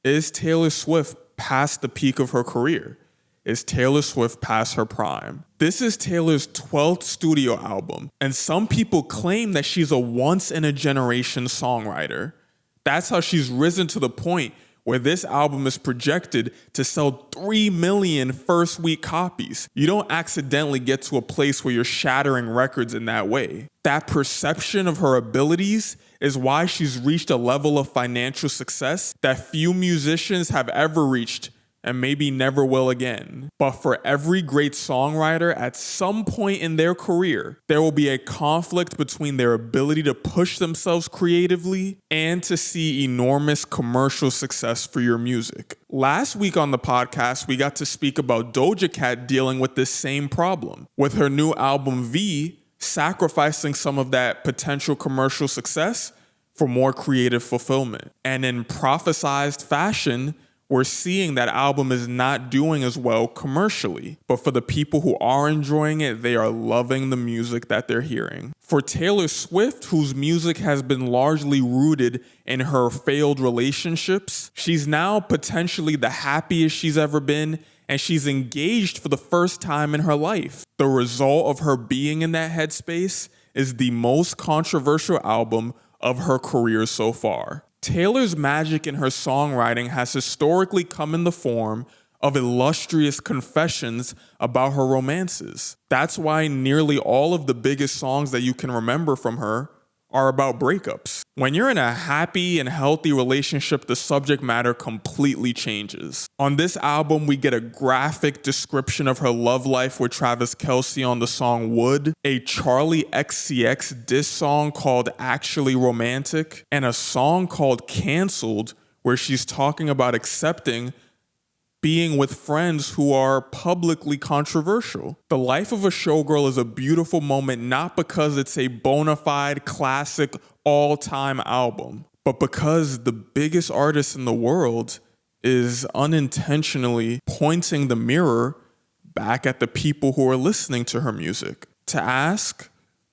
Is Taylor Swift past the peak of her career? Is Taylor Swift past her prime? This is Taylor's 12th studio album, and some people claim that she's a once-in-a-generation songwriter. That's how she's risen to the point where this album is projected to sell 3 million first-week copies. You don't accidentally get to a place where you're shattering records in that way. That perception of her abilities is why she's reached a level of financial success that few musicians have ever reached and maybe never will again. But for every great songwriter, at some point in their career, there will be a conflict between their ability to push themselves creatively and to see enormous commercial success for your music. Last week on the podcast, we got to speak about Doja Cat dealing with this same problem, with her new album V sacrificing some of that potential commercial success for more creative fulfillment. And in prophesized fashion, we're seeing that album is not doing as well commercially. But for the people who are enjoying it, they are loving the music that they're hearing. For Taylor Swift, whose music has been largely rooted in her failed relationships, she's now potentially the happiest she's ever been, and she's engaged for the first time in her life. The result of her being in that headspace is the most controversial album of her career so far. Taylor's magic in her songwriting has historically come in the form of illustrious confessions about her romances. That's why nearly all of the biggest songs that you can remember from her are about breakups. When you're in a happy and healthy relationship, the subject matter completely changes. On this album, we get a graphic description of her love life with Travis Kelce on the song Wood, a Charlie XCX diss song called Actually Romantic, and a song called Cancelled, where she's talking about accepting being with friends who are publicly controversial. The Life of a Showgirl is a beautiful moment, not because it's a bona fide classic all-time album, but because the biggest artist in the world is unintentionally pointing the mirror back at the people who are listening to her music to ask,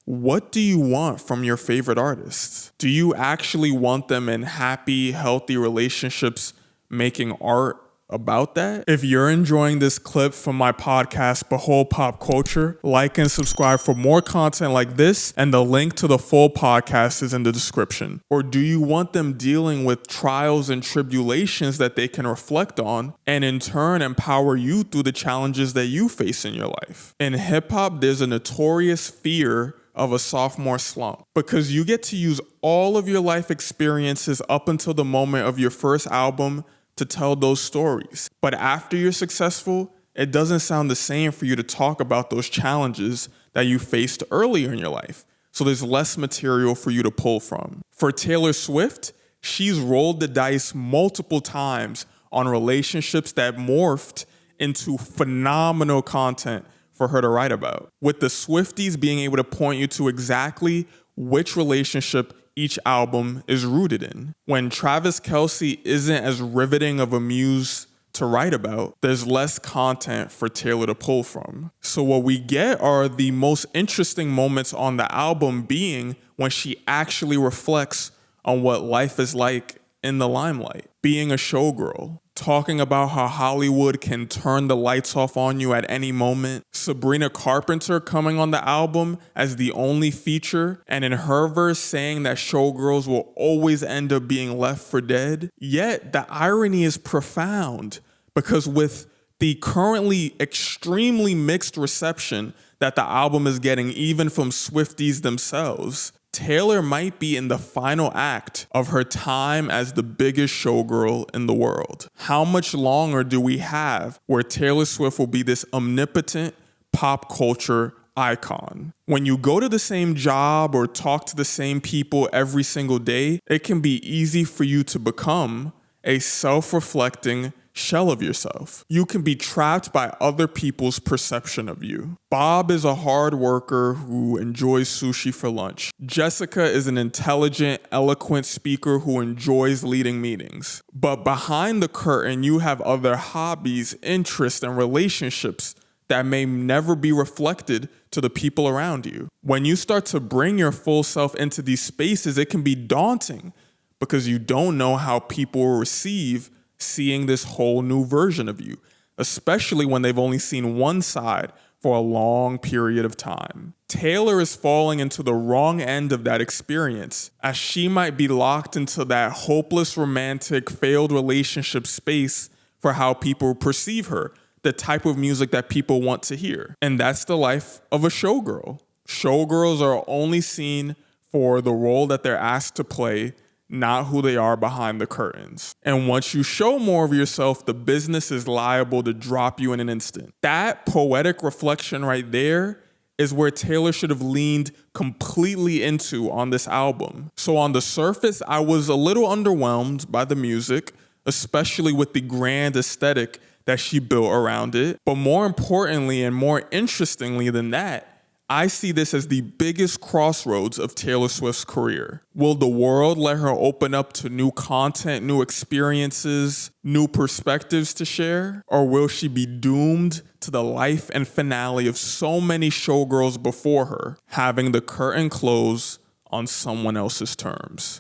what do you want from your favorite artists? Do you actually want them in happy, healthy relationships making art about that? If you're enjoying this clip from my podcast, Behold Pop Culture, like and subscribe for more content like this, and the link to the full podcast is in the description. Or do you want them dealing with trials and tribulations that they can reflect on and in turn empower you through the challenges that you face in your life? In hip hop, there's a notorious fear of a sophomore slump because you get to use all of your life experiences up until the moment of your first album to tell those stories. But after you're successful, it doesn't sound the same for you to talk about those challenges that you faced earlier in your life. So there's less material for you to pull from. For Taylor Swift, she's rolled the dice multiple times on relationships that morphed into phenomenal content for her to write about, with the Swifties being able to point you to exactly which relationship each album is rooted in. When Travis Kelce isn't as riveting of a muse to write about, there's less content for Taylor to pull from. So what we get are the most interesting moments on the album being when she actually reflects on what life is like in the limelight, being a showgirl, talking about how Hollywood can turn the lights off on you at any moment. Sabrina Carpenter coming on the album as the only feature, and in her verse saying that showgirls will always end up being left for dead. Yet the irony is profound, because with the currently extremely mixed reception that the album is getting even from Swifties themselves, Taylor might be in the final act of her time as the biggest showgirl in the world. How much longer do we have where Taylor Swift will be this omnipotent pop culture icon? When you go to the same job or talk to the same people every single day, it can be easy for you to become a self-reflecting shell of yourself. You can be trapped by other people's perception of you. Bob is a hard worker who enjoys sushi for lunch. Jessica is an intelligent, eloquent speaker who enjoys leading meetings. But behind the curtain, you have other hobbies, interests, and relationships that may never be reflected to the people around you. When you start to bring your full self into these spaces, it can be daunting because you don't know how people will receive seeing this whole new version of you, especially when they've only seen one side for a long period of time. Taylor is falling into the wrong end of that experience, as she might be locked into that hopeless romantic failed relationship space for how people perceive her, the type of music that people want to hear. And that's the life of a showgirl. Showgirls are only seen for the role that they're asked to play, not who they are behind the curtains. And once you show more of yourself, the business is liable to drop you in an instant. That poetic reflection right there is where Taylor should have leaned completely into on this album. So on the surface, I was a little underwhelmed by the music, especially with the grand aesthetic that she built around it. But more importantly and more interestingly than that, I see this as the biggest crossroads of Taylor Swift's career. Will the world let her open up to new content, new experiences, new perspectives to share? Or will she be doomed to the life and finale of so many showgirls before her, having the curtain close on someone else's terms?